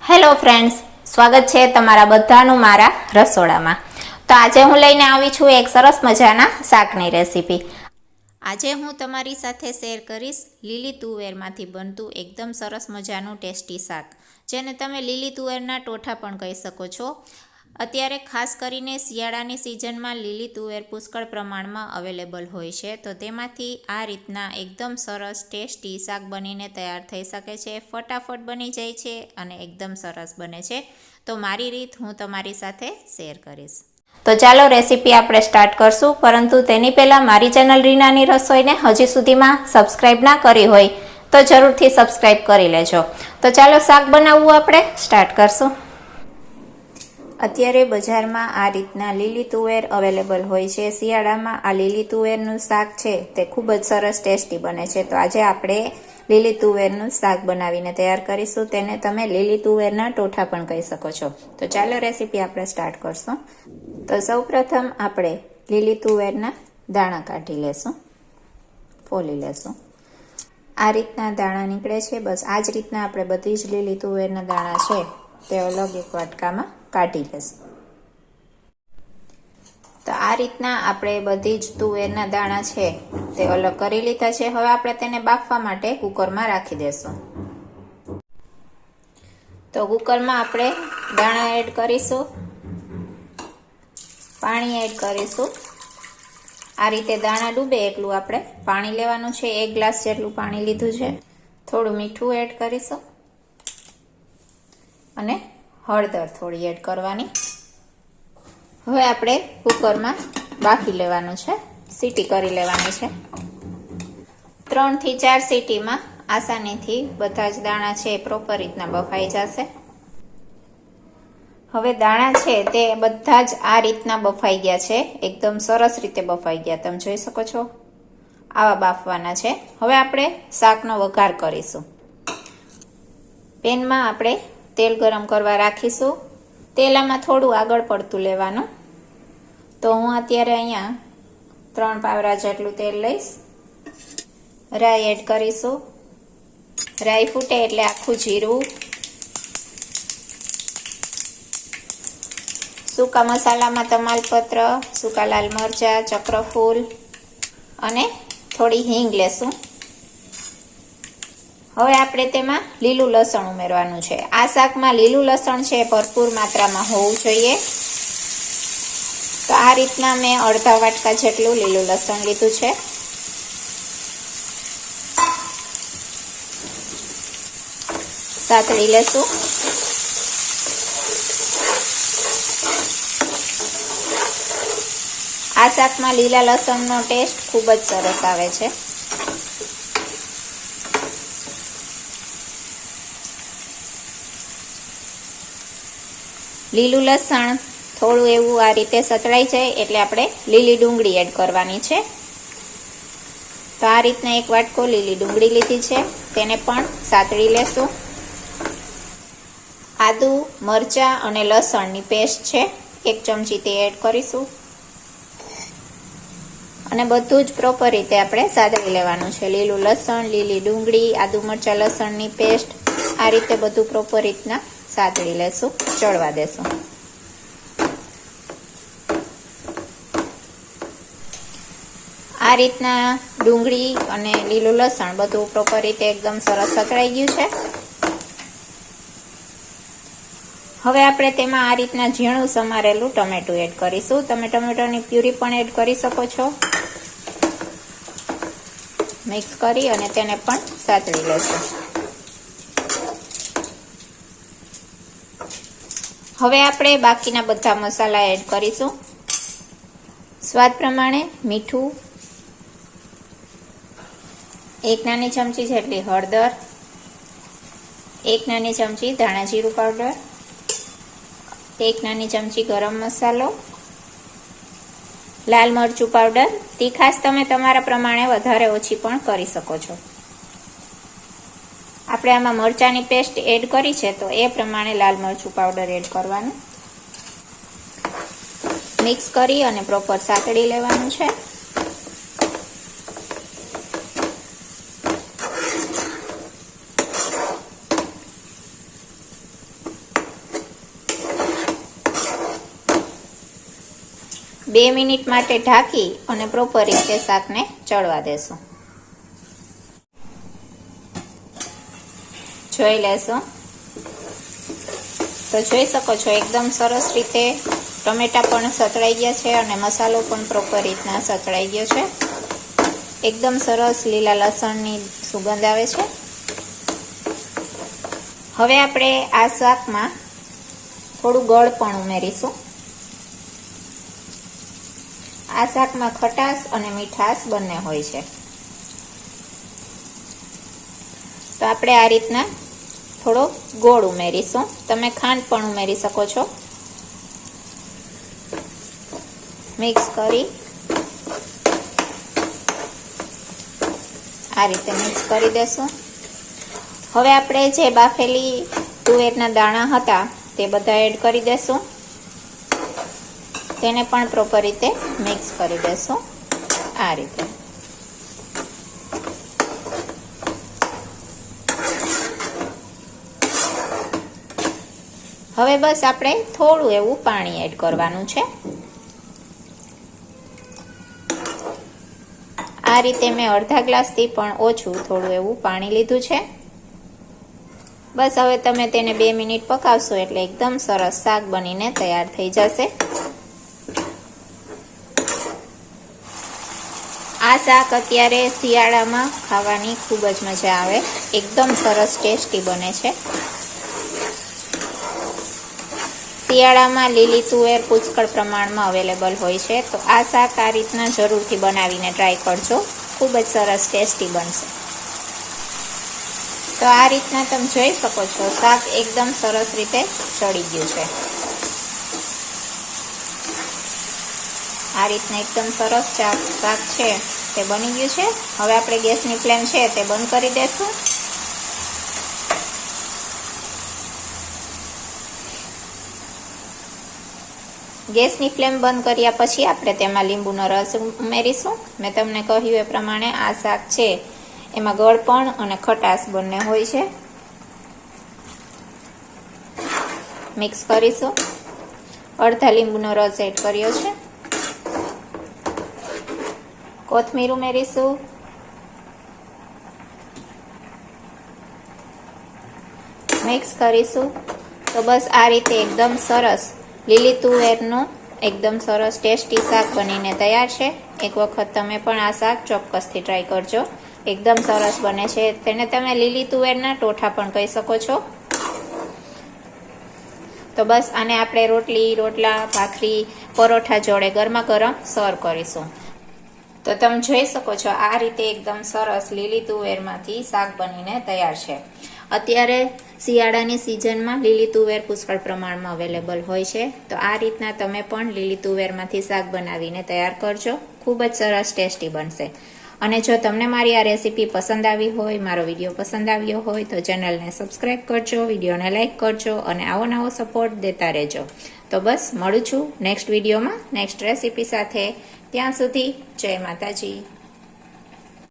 Hello friends, સ્વાગત છે તમારા બધાનું મારા રસોડામાં। તો આજે હું લઈને આવી છું એક સરસ મજાના શાકની રેસીપી। આજે હું તમારી સાથે શેર કરીશ લીલી તુવેરમાંથી બનતું એકદમ સરસ મજાનું ટેસ્ટી શાક, જેને તમે લીલી તુવેરના ટોઠા પણ કહી શકો છો। અત્યારે ખાસ કરીને શિયાળાની સિઝનમાં લીલી તુવેર પુષ્કળ પ્રમાણમાં અવેલેબલ હોય છે, તો તેમાંથી આ રીતના એકદમ સરસ ટેસ્ટી શાક બનીને તૈયાર થઈ શકે છે। ફટાફટ બની જાય છે અને એકદમ સરસ બને છે। તો મારી રીત હું તમારી સાથે શેર કરીશ। તો ચાલો રેસીપી આપણે સ્ટાર્ટ કરશું, પરંતુ તેની પહેલાં મારી ચેનલ રીનાની રસોઈને હજી સુધીમાં સબસ્ક્રાઈબ ના કરી હોય તો જરૂરથી સબસ્ક્રાઈબ કરી લેજો। તો ચાલો શાક બનાવવું આપણે સ્ટાર્ટ કરશું। અત્યારે બજારમાં આ રીતના લીલી તુવેર અવેલેબલ હોય છે। શિયાળામાં આ લીલી તુવેરનું શાક છે તે ખૂબ જ સરસ ટેસ્ટી બને છે। તો આજે આપણે લીલી તુવેરનું શાક બનાવીને તૈયાર કરીશું। તેને તમે લીલી તુવેરના ટોઠા પણ કહી શકો છો। તો ચાલો રેસીપી આપણે સ્ટાર્ટ કરશું। તો સૌપ્રથમ આપણે લીલી તુવેરના દાણા કાઢી લેશું, ફોલી લેશું। આ રીતના દાણા નીકળે છે, બસ આ જ રીતના આપણે બધી જ લીલી તુવેરના દાણા છે તે અલગ એક વાટકામાં કાઢી લેશું। તો આ રીતના આપણે બધી જ તુવેરના દાણા છે તે અલગ કરી લીધા છે। હવે આપણે તેને બાફવા માટે કુકરમાં રાખી દેશું। તો કુકરમાં આપણે દાણા એડ કરીશું, પાણી એડ કરીશું। આ રીતે દાણા ડૂબે એટલું આપણે પાણી લેવાનું છે। 1 ગ્લાસ જેટલું પાણી લીધું છે। થોડું મીઠું એડ કરીશું અને હળદર થોડી એડ કરવાની। હવે આપણે કુકરમાં બાફી લેવાનું છે, સીટી કરી લેવાની છે। 3 થી 4 સીટીમાં આસાનીથી બધા જ દાણા છે પ્રોપર રીતના બફાઈ જશે। હવે દાણા છે તે બધા જ આ રીતના બફાઈ ગયા છે, એકદમ સરસ રીતે બફાઈ ગયા, તમે જોઈ શકો છો। આવા બાફવાના છે। હવે આપણે શાકનો વઘાર કરીશું। પેનમાં આપણે તેલ ગરમ કરવા રાખીશું। તેલ આમાં થોડું આગળ પડતું લેવાનું। તો હું અત્યારે અહીંયા 3 પાવરા જેટલું તેલ લઈશ। રાઈ એડ કરીશું। રાઈ ફૂટે એટલે આખું જીરું, સૂકા મસાલામાં તમાલપત્ર, સૂકા લાલ મરચાં, ચક્રફૂલ અને થોડી હિંગ લેશું। હવે આપણે તેમાં લીલું લસણ ઉમેરવાનું છે। આ શાકમાં લીલું લસણ છે ભરપૂર માત્રામાં હોવું જોઈએ। તો આ રીતના મેં અડધા વાટકા જેટલું લીલું લસણ લીધું છે। સાતળી લેશું। આ શાકમાં લીલા લસણનો ટેસ્ટ ખૂબ જ સરસ આવે છે। લીલું લસણ થોડું એવું આ રીતે સતળાઈ જાય એટલે આપણે લીલી ડુંગળી એડ કરવાની છે। તો આ રીતના એક વાટકો લીલી ડુંગળી લીધી છે, તેને પણ સાતળી લેશું। આદુ, મરચાં અને લસણની પેસ્ટ છે 1 ચમચી તે એડ કરીશું અને બધું જ પ્રોપર રીતે આપણે સાતળી લેવાનું છે। લીલું લસણ, લીલી ડુંગળી, આદુ મરચાં લસણની પેસ્ટ, આ રીતે બધું પ્રોપર રીતના સાતળી લેશું, ચડવા દેશું। આ રીતના ડુંગળી અને લીલું લસણ બધું પ્રોપર રીતે એકદમ સરસ સતળાઈ ગયું છે। હવે આપણે તેમાં આ રીતના ઝીણું સમારેલું ટમેટું એડ કરીશું। તમે ટમેટાની પ્યુરી પણ એડ કરી શકો છો। મિક્સ કરી અને તેને પણ સાતળી લેશું। હવે આપણે બાકીના બધા મસાલા એડ કરીશું। સ્વાદ પ્રમાણે મીઠું, 1 નાની ચમચી જેટલી હળદર, 1 નાની ચમચી ધાણા જીરું પાવડર, 1 નાની ચમચી ગરમ મસાલો, લાલ મરચું પાવડર। તીખાશ તમે તમારા પ્રમાણે વધારે ઓછી પણ કરી શકો છો। આપણે આમાં મરચાંની પેસ્ટ એડ કરી છે તો એ પ્રમાણે લાલ મરચું પાવડર એડ કરવાનું। મિક્સ કરી અને પ્રોપર સાતળી લેવાનું છે। 2 મિનિટ માટે ઢાંકી અને પ્રોપર રીતે શાકને ચડવા દેશું. જોઈ લેશું તો જોઈ શકો છો એકદમ સરસ રીતે ટમેટા પણ સતળાઈ ગયા છે અને મસાલો પણ પ્રોપર રીતના સતળાઈ ગયો છે. એકદમ સરસ લીલા લસણની સુગંધ આવે છે. હવે આપણે આ શાકમાં થોડું ગળ પણ ઉમેરીશું. આ શાકમાં ખટાશ અને મીઠાશ બંને હોય છે. તો આપણે આ રીતના થોડો ગોળ ઉમેરીશું. તમે ખાંડ પણ ઉમેરી શકો છો. મિક્સ કરી આ રીતે મિક્સ કરી દેશું. હવે આપણે જે બાફેલી તુવેરના દાણા હતા તે બધા એડ કરી દેશું. તેને પણ પ્રોપર રીતે મિક્સ કરી દેશું. આ રીતે હવે બસ આપણે થોડું એવું પાણી એડ કરવાનું છે. આ રીતે મેં અડધા ગ્લાસથી પણ ઓછું થોડું એવું પાણી લીધું છે. બસ હવે તમે તેને 2 મિનિટ પકાવશો એટલે એકદમ સરસ શાક બનીને તૈયાર થઈ જશે. આ શાક અત્યારે શિયાળામાં ખાવાની ખૂબ જ મજા આવે. એકદમ સરસ ટેસ્ટી બને છે. શિયાળામાં લીલી તુવેર પુષ્કળ પ્રમાણમાં અવેલેબલ હોય છે. તો આ શાક આ રીતના જરૂરથી બનાવીને ટ્રાય કરજો. ખૂબ જ સરસ ટેસ્ટી બનશે. તો આ રીતના તમે જોઈ શકો છો શાક એકદમ સરસ રીતે ચડી ગયું છે. આ રીતના એકદમ સરસ શાક છે તે બની ગયું છે. હવે આપણે ગેસની ફ્લેમ છે તે બંધ કરી દેશું. ગેસની ફ્લેમ બંધ કર્યા પછી આપણે તેમાં લીંબુનો રસ ઉમેરીશું. મેં તમને કહ્યું એ પ્રમાણે આ શાક છે એમાં ગળપણ અને ખટાશ બંને હોય છે. મિક્સ કરીશું. અડધા લીંબુનો રસ એડ કર્યો છે. કોથમીર ઉમેરીશું. મિક્સ કરીશું. તો બસ આ રીતે એકદમ સરસ લીલી તુવેરનું એકદમ સરસ ટેસ્ટી શાક બનીને તૈયાર છે. એક વખત તમે પણ આ શાક ચોક્કસથી ટ્રાય કરજો. એકદમ સરસ બને છે. તેને તમે લીલી તુવેરના ટોઠા પણ કહી શકો છો. તો બસ આને આપણે રોટલી, રોટલા, ભાખરી, પરોઠા જોડે ગરમા ગરમ સર્વ કરીશું. તો તમે જોઈ શકો છો આ રીતે એકદમ સરસ લીલી તુવેરમાંથી શાક બનીને તૈયાર છે. અત્યારે શિયાળાની સિઝનમાં લીલી તુવેર પુષ્કળ પ્રમાણમાં અવેલેબલ હોય છે. તો આ રીતના તમે પણ લીલી તુવેરમાંથી શાક બનાવીને તૈયાર કરજો. ખૂબ જ સરસ ટેસ્ટી બનશે. અને જો તમને મારી આ રેસીપી પસંદ આવી હોય, મારો વિડીયો પસંદ આવ્યો હોય તો ચેનલને સબસ્ક્રાઈબ કરજો, વિડીયોને લાઈક કરજો અને આવો નવો સપોર્ટ દેતા રહેજો. તો બસ મળું છું નેક્સ્ટ વિડીયોમાં નેક્સ્ટ રેસીપી સાથે. ત્યાં સુધી જય માતાજી.